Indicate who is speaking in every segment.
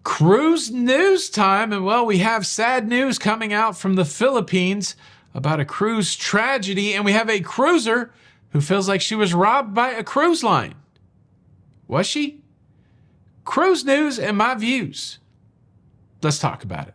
Speaker 1: Cruise news time, and well, we have sad news coming out from the Philippines about a cruise tragedy, and we have a cruiser who feels like she was robbed by a cruise line. Was she? Cruise news and my views. Let's talk about it.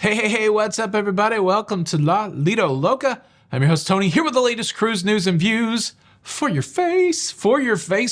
Speaker 1: Hey, what's up, everybody? Welcome to La Lido Loca. I'm your host, Tony, here with the latest cruise news and views for your face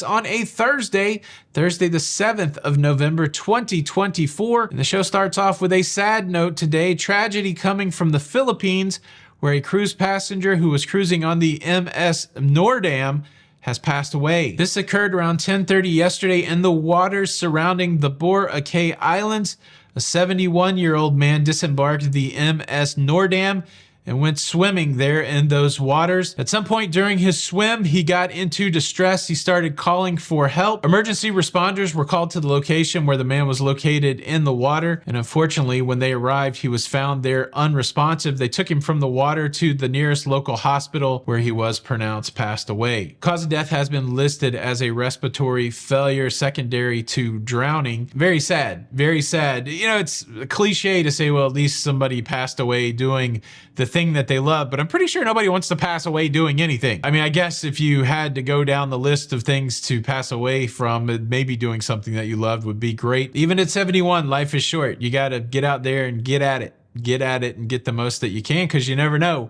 Speaker 1: on a Thursday the 7th of November, 2024. And the show starts off with a sad note today. Tragedy coming from the Philippines, where a cruise passenger who was cruising on the MS Nordam has passed away. This occurred around 10:30 yesterday in the waters surrounding the Boracay Islands. A 71-year-old man disembarked the MS Nordam and went swimming there in those waters. At some point during his swim, he got into distress. He started calling for help. Emergency responders were called to the location where the man was located in the water. And unfortunately, when they arrived, he was found there unresponsive. They took him from the water to the nearest local hospital where he was pronounced passed away. Cause of death has been listed as a respiratory failure secondary to drowning. Very sad, very sad. You know, it's a cliche to say, well, at least somebody passed away doing the thing that they love, but I'm pretty sure nobody wants to pass away doing anything. I mean, I guess if you had to go down the list of things to pass away from, maybe doing something that you loved would be great. Even at 71, life is short. You got to get out there and get at it. Get at it and get the most that you can, because you never know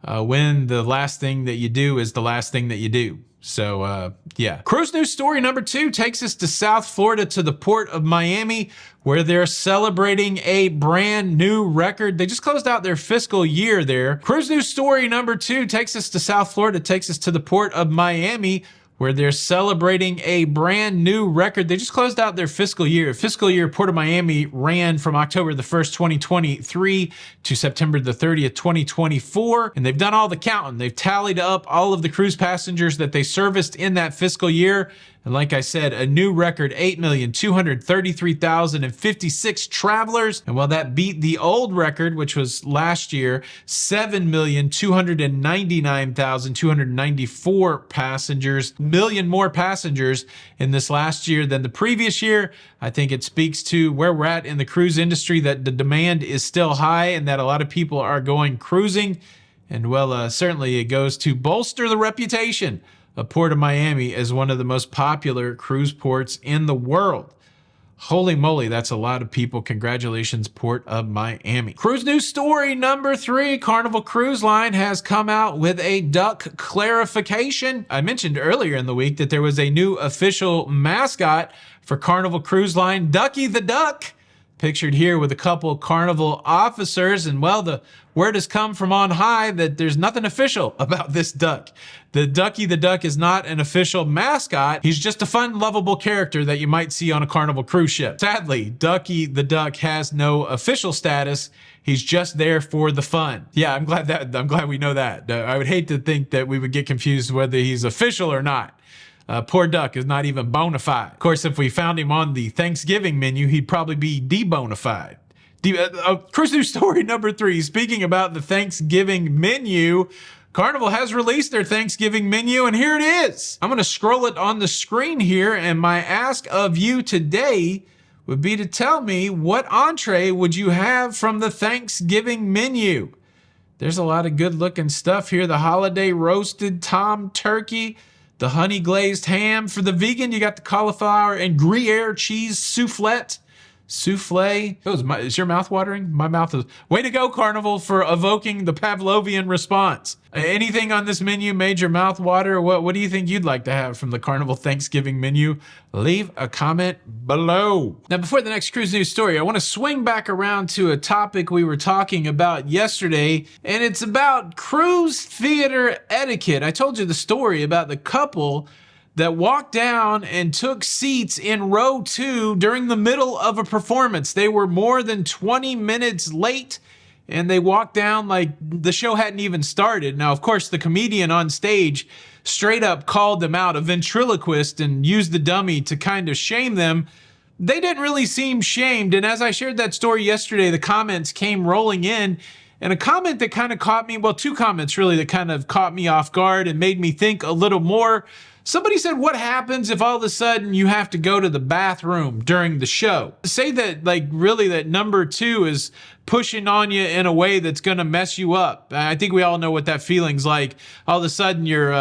Speaker 1: when the last thing that you do is the last thing that you do. So, yeah. Cruise news story number 2 takes us to South Florida, to the port of Miami, where they're celebrating a brand new record. They just closed out their fiscal year there. Cruise news story number 2 takes us to South Florida, takes us to the port of Miami, where they're celebrating a brand new record. They just closed out their fiscal year. Fiscal year Port of Miami ran from October the 1st, 2023 to September the 30th, 2024. And they've done all the counting. They've tallied up all of the cruise passengers that they serviced in that fiscal year. And like I said, a new record, 8,233,056 travelers. And while that beat the old record, which was last year, 7,299,294 passengers, million more passengers in this last year than the previous year. I think it speaks to where we're at in the cruise industry, that the demand is still high and that a lot of people are going cruising. And well, certainly it goes to bolster the reputation of Port of Miami as one of the most popular cruise ports in the world. Holy moly, that's a lot of people. Congratulations, Port of Miami. Cruise news story number 3, Carnival Cruise Line has come out with a duck clarification. I mentioned earlier in the week that there was a new official mascot for Carnival Cruise Line, Ducky the Duck, pictured here with a couple Carnival officers. And well, the word has come from on high that there's nothing official about this duck. The Ducky the Duck is not an official mascot. He's just a fun, lovable character that you might see on a Carnival cruise ship. Sadly, Ducky the Duck has no official status. He's just there for the fun. Yeah, I'm glad we know that. I would hate to think that we would get confused whether he's official or not. Poor Duck is not even bona fide. Of course, if we found him on the Thanksgiving menu, he'd probably be de-bona fide. Cruise news story number 3. Speaking about the Thanksgiving menu, Carnival has released their Thanksgiving menu, and here it is. I'm going to scroll it on the screen here, and my ask of you today would be to tell me, what entree would you have from the Thanksgiving menu? There's a lot of good looking stuff here. The holiday roasted tom turkey, the honey glazed ham. For the vegan, you got the cauliflower and Gruyere cheese soufflet. Oh, is your mouth watering? My mouth is. Way to go, Carnival, for evoking the Pavlovian response. Anything on this menu made your mouth water? What do you think you'd like to have from the Carnival Thanksgiving menu? Leave a comment below. Now, before the next cruise news story, I want to swing back around to a topic we were talking about yesterday, and it's about cruise theater etiquette. I told you the story about the couple that walked down and took seats in row 2 during the middle of a performance. They were more than 20 minutes late, and they walked down like the show hadn't even started. Now, of course, the comedian on stage straight up called them out, a ventriloquist, and used the dummy to kind of shame them. They didn't really seem shamed, and as I shared that story yesterday, the comments came rolling in, And a comment that kind of caught me, well, two comments really that kind of caught me off guard and made me think a little more. Somebody said, what happens if all of a sudden you have to go to the bathroom during the show? Say that, like, really that number two is pushing on you in a way that's going to mess you up. I think we all know what that feeling's like. All of a sudden you're,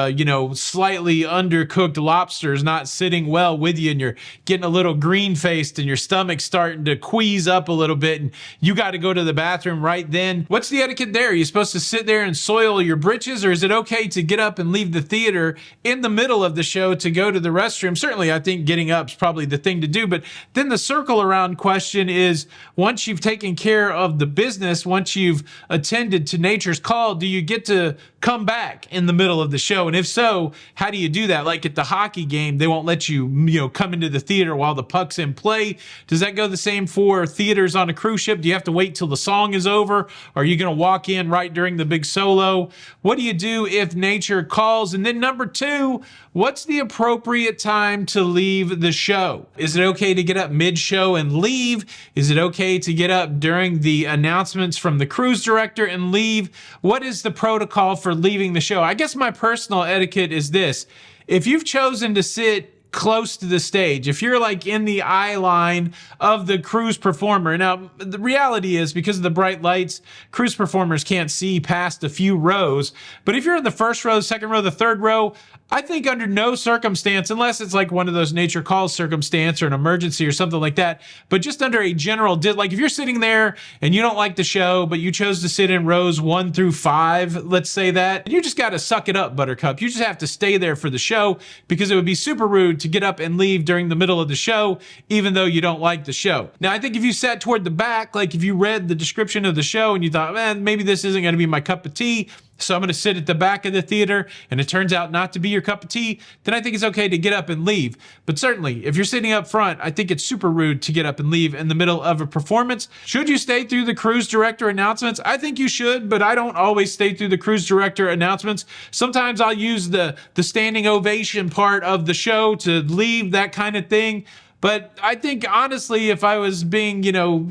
Speaker 1: slightly undercooked lobster is not sitting well with you, and you're getting a little green faced and your stomach's starting to quease up a little bit, and you got to go to the bathroom right then. What's the etiquette there? Are you supposed to sit there and soil your britches, or is it okay to get up and leave the theater in the middle of the show to go to the restroom? Certainly, I think getting up is probably the thing to do, but then the circle around question is, once you've taken care of the business, once you've attended to nature's call, do you get to come back in the middle of the show? And if so, how do you do that? Like at the hockey game, they won't let you, come into the theater while the puck's in play. Does that go the same for theaters on a cruise ship? Do you have to wait till the song is over? Or are you going to walk in right during the big solo? What do you do if nature calls? And then number two, what's the appropriate time to leave the show? Is it okay to get up mid-show and leave? Is it okay to get up during the announcements from the cruise director and leave? What is the protocol for leaving the show? I guess my personal etiquette is this. If you've chosen to sit close to the stage, if you're like in the eye line of the cruise performer. Now, the reality is because of the bright lights, cruise performers can't see past a few rows. But if you're in the first row, the second row, the third row, I think under no circumstance, unless it's like one of those nature calls circumstance or an emergency or something like that, but just under a general, like if you're sitting there and you don't like the show, but you chose to sit in rows 1 through 5, let's say that, you just got to suck it up, Buttercup. You just have to stay there for the show, because it would be super rude to get up and leave during the middle of the show, even though you don't like the show. Now, I think if you sat toward the back, like if you read the description of the show and you thought, man, maybe this isn't going to be my cup of tea, so I'm going to sit at the back of the theater, and it turns out not to be your cup of tea, then I think it's okay to get up and leave. But certainly, if you're sitting up front, I think it's super rude to get up and leave in the middle of a performance. Should you stay through the cruise director announcements? I think you should, but I don't always stay through the cruise director announcements. Sometimes I'll use the standing ovation part of the show to leave, that kind of thing. But I think, honestly, if I was being,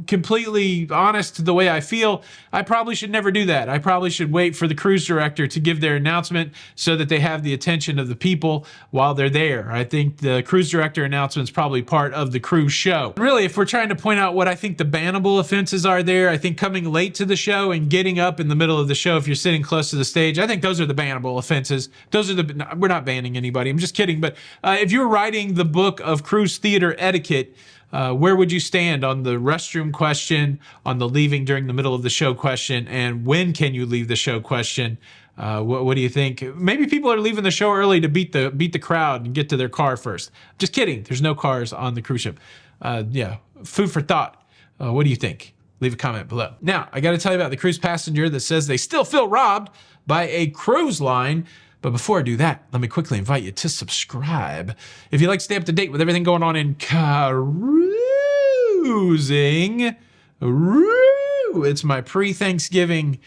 Speaker 1: completely honest to the way I feel, I probably should never do that. I probably should wait for the cruise director to give their announcement so that they have the attention of the people while they're there. I think the cruise director announcement is probably part of the cruise show. Really, if we're trying to point out what I think the bannable offenses are there, I think coming late to the show and getting up in the middle of the show if you're sitting close to the stage, I think those are the bannable offenses. We're not banning anybody. I'm just kidding. But if you're writing the book of cruise theater etiquette, where would you stand on the restroom question, on the leaving during the middle of the show question, and when can you leave the show question? What do you think? Maybe people are leaving the show early to beat the crowd and get to their car first. Just kidding. There's no cars on the cruise ship. Food for thought. What do you think? Leave a comment below. Now, I got to tell you about the cruise passenger that says they still feel robbed by a cruise line. But before I do that, let me quickly invite you to subscribe. If you'd like to stay up to date with everything going on in cruising, it's my pre-Thanksgiving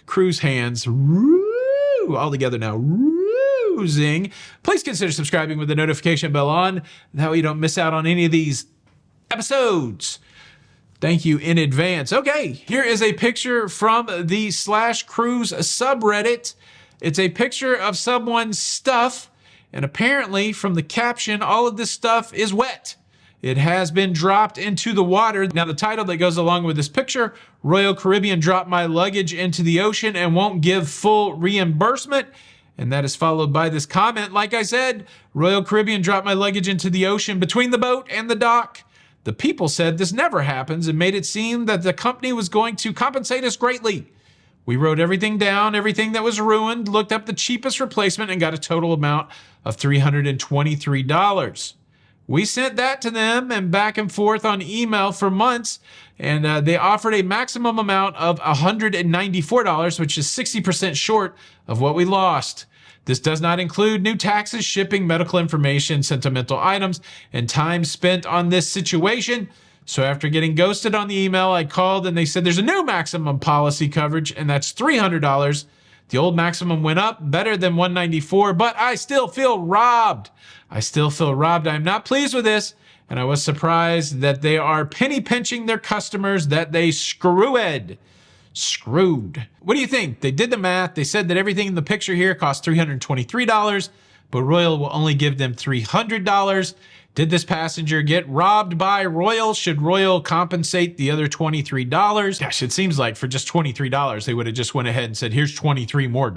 Speaker 1: cruise hands, all together now, cruising. Please consider subscribing with the notification bell on. That way you don't miss out on any of these episodes. Thank you in advance. Okay, here is a picture from the /cruise subreddit. It's a picture of someone's stuff, and apparently from the caption, all of this stuff is wet. It has been dropped into the water. Now, the title that goes along with this picture, Royal Caribbean dropped my luggage into the ocean and won't give full reimbursement. And that is followed by this comment. Like I said, Royal Caribbean dropped my luggage into the ocean between the boat and the dock. The people said this never happens and made it seem that the company was going to compensate us greatly. We wrote everything down, everything that was ruined, looked up the cheapest replacement, and got a total amount of $323. We sent that to them and back and forth on email for months, and they offered a maximum amount of $194, which is 60% short of what we lost. This does not include new taxes, shipping, medical information, sentimental items, and time spent on this situation. So after getting ghosted on the email, I called and they said there's a new maximum policy coverage, and that's $300. The old maximum went up, better than $194, but I still feel robbed. I'm not pleased with this, and I was surprised that they are penny pinching their customers that they screwed. screwed. What do you think? They did the math. They said that everything in the picture here costs $323, but Royal will only give them $300. Did this passenger get robbed by Royal? Should Royal compensate the other $23? Gosh, it seems like for just $23, they would have just went ahead and said, here's $23 more.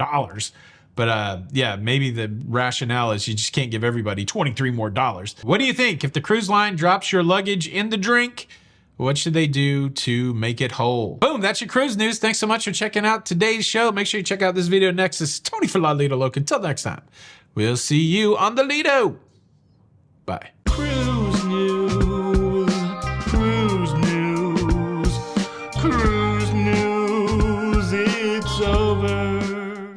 Speaker 1: But yeah, maybe the rationale is you just can't give everybody $23 more. What do you think? If the cruise line drops your luggage in the drink, what should they do to make it whole? Boom, that's your cruise news. Thanks so much for checking out today's show. Make sure you check out this video next. This is Tony for La Lido Loca. Until next time, we'll see you on the Lido. Bye. Cruise news.